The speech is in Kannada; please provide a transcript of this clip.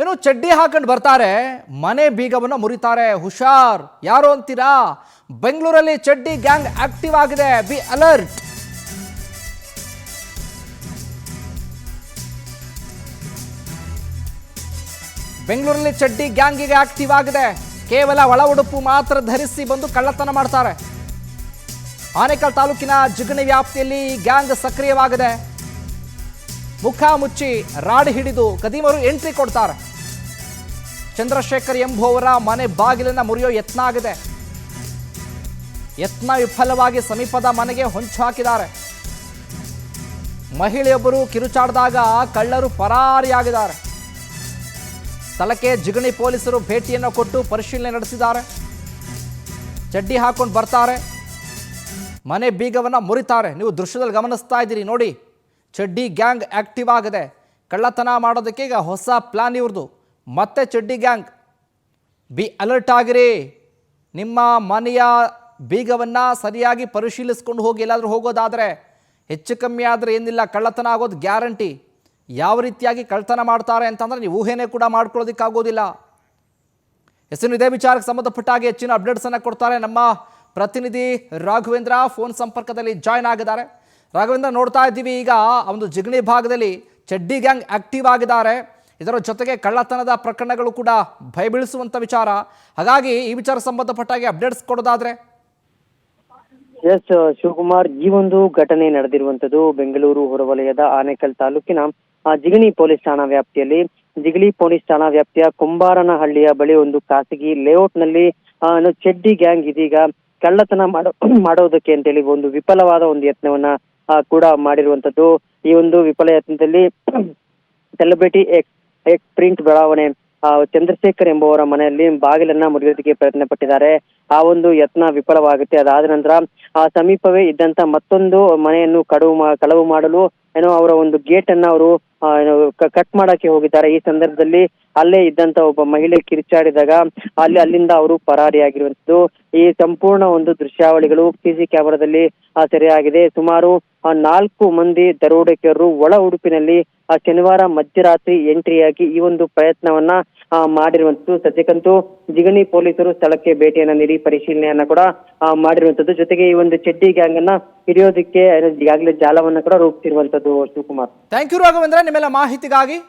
ಏನು ಚಡ್ಡಿ ಹಾಕೊಂಡು ಬರ್ತಾರೆ, ಮನೆ ಬೀಗವನ್ನು ಮುರಿತಾರೆ. ಹುಷಾರ್, ಯಾರು ಅಂತೀರಾ? ಬೆಂಗಳೂರಲ್ಲಿ ಚಡ್ಡಿ ಗ್ಯಾಂಗ್ ಆಕ್ಟಿವ್ ಆಗಿದೆ. Be alert. ಬೆಂಗಳೂರಲ್ಲಿ ಚಡ್ಡಿ ಗ್ಯಾಂಗಿಗೆ ಆಕ್ಟಿವ್ ಆಗಿದೆ. ಕೇವಲ ಒಳ ಉಡುಪು ಮಾತ್ರ ಧರಿಸಿ ಬಂದು ಕಳ್ಳತನ ಮಾಡ್ತಾರೆ. ಆನೇಕಲ್ ತಾಲೂಕಿನ ಜಿಗಣಿ ವ್ಯಾಪ್ತಿಯಲ್ಲಿ ಈ ಗ್ಯಾಂಗ್ ಸಕ್ರಿಯವಾಗಿದೆ. ಮುಖ ಮುಚ್ಚಿ ರಾಡ್ ಹಿಡಿದು ಕದೀಮರು ಎಂಟ್ರಿ ಕೊಡ್ತಾರೆ. ಚಂದ್ರಶೇಖರ್ ಎಂಬುವವರ ಮನೆ ಬಾಗಿಲನ್ನು ಮುರಿಯೋ ಯತ್ನ ಆಗಿದೆ. ಯತ್ನ ವಿಫಲವಾಗಿ ಸಮೀಪದ ಮನೆಗೆ ಹೊಂಚು ಹಾಕಿದ್ದಾರೆ. ಮಹಿಳೆಯೊಬ್ಬರು ಕಿರುಚಾಡಿದಾಗ ಕಳ್ಳರು ಪರಾರಿಯಾಗಿದ್ದಾರೆ. ಸ್ಥಳಕ್ಕೆ ಜಿಗಣಿ ಪೊಲೀಸರು ಭೇಟಿಯನ್ನು ಕೊಟ್ಟು ಪರಿಶೀಲನೆ ನಡೆಸಿದ್ದಾರೆ. ಚಡ್ಡಿ ಹಾಕೊಂಡು ಬರ್ತಾರೆ, ಮನೆ ಬೀಗವನ್ನು ಮುರಿತಾರೆ. ನೀವು ದೃಶ್ಯದಲ್ಲಿ ಗಮನಿಸ್ತಾ ಇದ್ದೀರಿ ನೋಡಿ. ಚಡ್ಡಿ ಗ್ಯಾಂಗ್ ಆಕ್ಟಿವ್ ಆಗಿದೆ. ಕಳ್ಳತನ ಮಾಡೋದಕ್ಕೆ ಈಗ ಹೊಸ ಪ್ಲಾನ್ ಇವ್ರದ್ದು. ಮತ್ತೆ ಚಡ್ಡಿ ಗ್ಯಾಂಗ್, ಬಿ ಅಲರ್ಟ್ ಆಗಿರಿ. ನಿಮ್ಮ ಮನೆಯ ಬೀಗವನ್ನು ಸರಿಯಾಗಿ ಪರಿಶೀಲಿಸ್ಕೊಂಡು ಹೋಗಿ. ಎಲ್ಲಾದರೂ ಹೋಗೋದಾದರೆ ಹೆಚ್ಚು ಕಮ್ಮಿ ಆದರೆ ಏನಿಲ್ಲ, ಕಳ್ಳತನ ಆಗೋದು ಗ್ಯಾರಂಟಿ. ಯಾವ ರೀತಿಯಾಗಿ ಕಳ್ಳತನ ಮಾಡ್ತಾರೆ ಅಂತಂದರೆ ನೀವು ಊಹೆನೇ ಕೂಡ ಮಾಡ್ಕೊಳ್ಳೋದಕ್ಕಾಗೋದಿಲ್ಲ. ಹೆಸರು ಇದೇ ವಿಚಾರಕ್ಕೆ ಸಂಬಂಧಪಟ್ಟ ಹಾಗೆ ಹೆಚ್ಚಿನ ಅಪ್ಡೇಟ್ಸನ್ನು ಕೊಡ್ತಾರೆ ನಮ್ಮ ಪ್ರತಿನಿಧಿ ರಾಘವೇಂದ್ರ. ಫೋನ್ ಸಂಪರ್ಕದಲ್ಲಿ ಜಾಯ್ನ್ ಆಗಿದ್ದಾರೆ. ರಾಘವೇಂದ್ರ, ನೋಡ್ತಾ ಇದ್ದೀವಿ ಈಗ ಒಂದು ಜಿಗಣಿ ಭಾಗದಲ್ಲಿ ಚಡ್ಡಿ ಗ್ಯಾಂಗ್ ಆಕ್ಟಿವ್ ಆಗಿದ್ದಾರೆ. ಇದರ ಜೊತೆಗೆ ಕಳ್ಳತನದ ಪ್ರಕರಣಗಳು ಕೂಡ ಭಯಬೀಳಿಸುವಂಥ ವಿಚಾರ. ಹಾಗಾಗಿ ಈ ವಿಚಾರ ಸಂಬಂಧಪಟ್ಟಾಗೆ ಅಪ್ಡೇಟ್ಸ್ ಕೊಡೋದಾದ್ರೆ. ಎಸ್ ಶಿವಕುಮಾರ್, ಈ ಒಂದು ಘಟನೆ ನಡೆದಿರುವಂತದ್ದು ಬೆಂಗಳೂರು ಹೊರವಲಯದ ಆನೇಕಲ್ ತಾಲೂಕಿನ ಜಿಗಣಿ ಪೊಲೀಸ್ ಠಾಣಾ ವ್ಯಾಪ್ತಿಯಲ್ಲಿ. ಜಿಗಣಿ ಪೊಲೀಸ್ ಠಾಣಾ ವ್ಯಾಪ್ತಿಯ ಕುಂಬಾರನಹಳ್ಳಿಯ ಬಳಿ ಒಂದು ಖಾಸಗಿ ಲೇಔಟ್ ನಲ್ಲಿ ಚಡ್ಡಿ ಗ್ಯಾಂಗ್ ಇದೀಗ ಕಳ್ಳತನ ಮಾಡೋದಕ್ಕೆ ಅಂತೇಳಿ ಒಂದು ವಿಫಲವಾದ ಒಂದು ಯತ್ನವನ್ನ ಕೂಡ ಮಾಡಿರುವಂತದ್ದು. ಈ ಒಂದು ವಿಫಲ ಯತ್ನದಲ್ಲಿ ಸೆಲೆಬ್ರಿಟಿ ಎಕ್ಸ್ ಪ್ರಿಂಟ್ ಬಡಾವಣೆ ಚಂದ್ರಶೇಖರ್ ಎಂಬುವರ ಮನೆಯಲ್ಲಿ ಬಾಗಿಲನ್ನ ಮುರಿಯೋದಕ್ಕೆ ಪ್ರಯತ್ನ ಪಟ್ಟಿದ್ದಾರೆ. ಆ ಒಂದು ಯತ್ನ ವಿಫಲವಾಗುತ್ತೆ. ಅದಾದ ನಂತರ ಆ ಸಮೀಪವೇ ಇದ್ದಂತ ಮತ್ತೊಂದು ಮನೆಯನ್ನು ಕಳವು ಮಾಡಲು ಅವರ ಒಂದು ಗೇಟ್ ಅನ್ನ ಅವರು ಕಟ್ ಮಾಡಕ್ಕೆ ಹೋಗಿದ್ದಾರೆ. ಈ ಸಂದರ್ಭದಲ್ಲಿ ಅಲ್ಲೇ ಇದ್ದಂತ ಒಬ್ಬ ಮಹಿಳೆ ಕಿರುಚಾಡಿದಾಗ ಅಲ್ಲಿಂದ ಅವರು ಪರಾರಿಯಾಗಿರುವಂತದ್ದು. ಈ ಸಂಪೂರ್ಣ ಒಂದು ದೃಶ್ಯಾವಳಿಗಳು ಸಿಸಿ ಕ್ಯಾಮೆರಾದಲ್ಲಿ ಸೆರೆಯಾಗಿದೆ. ಸುಮಾರು 4 ಮಂದಿ ದರೋಡೆಕೋರರು ಒಳ ಉಡುಪಿನಲ್ಲಿ ಶನಿವಾರ ಮಧ್ಯರಾತ್ರಿ ಎಂಟ್ರಿಯಾಗಿ ಈ ಒಂದು ಪ್ರಯತ್ನವನ್ನ ಮಾಡಿರುವಂತದ್ದು. ಸದ್ಯಕ್ಕಂತೂ ಜಿಗಣಿ ಪೊಲೀಸರು ಸ್ಥಳಕ್ಕೆ ಭೇಟಿಯನ್ನ ನೀಡಿ ಪರಿಶೀಲನೆಯನ್ನ ಕೂಡ ಮಾಡಿರುವಂತದ್ದು. ಜೊತೆಗೆ ಈ ಒಂದು ಚಡ್ಡಿ ಗ್ಯಾಂಗ್ ಅನ್ನ ಹಿಡಿಯೋದಕ್ಕೆ ಈಗಾಗಲೇ ಜಾಲವನ್ನ ಕೂಡ ರೂಪಿಸಿರುವಂತದ್ದು. ಶಿವಕುಮಾರ್, ಥ್ಯಾಂಕ್ ಯು ರಾಘವೇಂದ್ರ, ನಿಮ್ಮೆಲ್ಲ ಮಾಹಿತಿಗಾಗಿ.